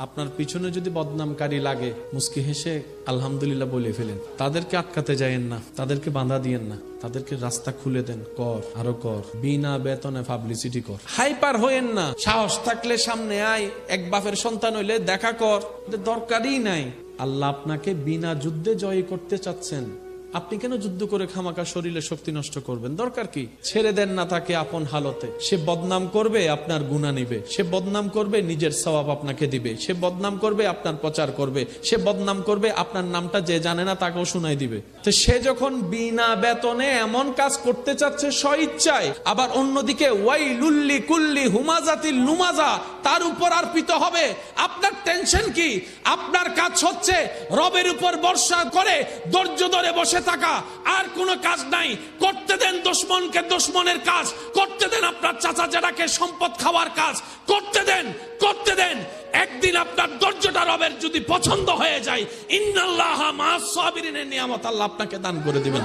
আপনার পিছনে যদি বদনামকারী লাগে মুস্কি হেসে আলহামদুলিল্লাহ বলে ফেলেন। তাদেরকে আটকাতে যায়েন না, তাদেরকে বাধা দিয়েন না, তাদেরকে রাস্তা খুলে দেন। কর, আরো কর, বিনা বেতনে পাবলিসিটি কর। হাইপার হইেন না, সাহস থাকলে সামনে আয়, এক বাপের সন্তান হইলে দেখা কর, দরকারই নাই। আল্লাহ আপনাকে বিনা যুদ্ধে জয় করতে চাচ্ছেন, আপনি কেন যুদ্ধ করে খামাকা শরীরে শক্তি নষ্ট করবেন? দরকার কি? ছেড়ে দেন না তাকে আপন হালতে। সে বদনাম করবে, আপনার গুনাহ নিবে। সে বদনাম করবে, নিজের সওয়াব আপনাকে দিবে। সে বদনাম করবে, আপনার প্রচার করবে। সে বদনাম করবে, আপনার নামটা যে জানে না তাকেও শোনাই দিবে। তো সে যখন বিনা বেতনে এমন কাজ করতে চাচ্ছে স্বইচ্ছায়, আবার অন্যদিকে ওয়াইলুল্লি কুল্লি হুমাজাতিল লুমাজা তার উপর আরপিত হবে, আপনার টেনশন কি? আপনার কাজ হচ্ছে রবের উপর ভরসা করে ধৈর্য ধরে বসে থাকা, আর কোনো কাজ নাই। করতে দেন দুশমনকে দুশমনের কাজ, করতে দেন আপনার চাচা জেঠাকে সম্পদ খাওয়ার কাজ, করতে দেন, করতে দেন। একদিন আপনার ধৈর্যটা রবের যদি পছন্দ হয়ে যায়, ইন্নাল্লাহা মা'আস সাবিরিনের নিয়ামত আল্লাহ আপনাকে দান করে দিবেন।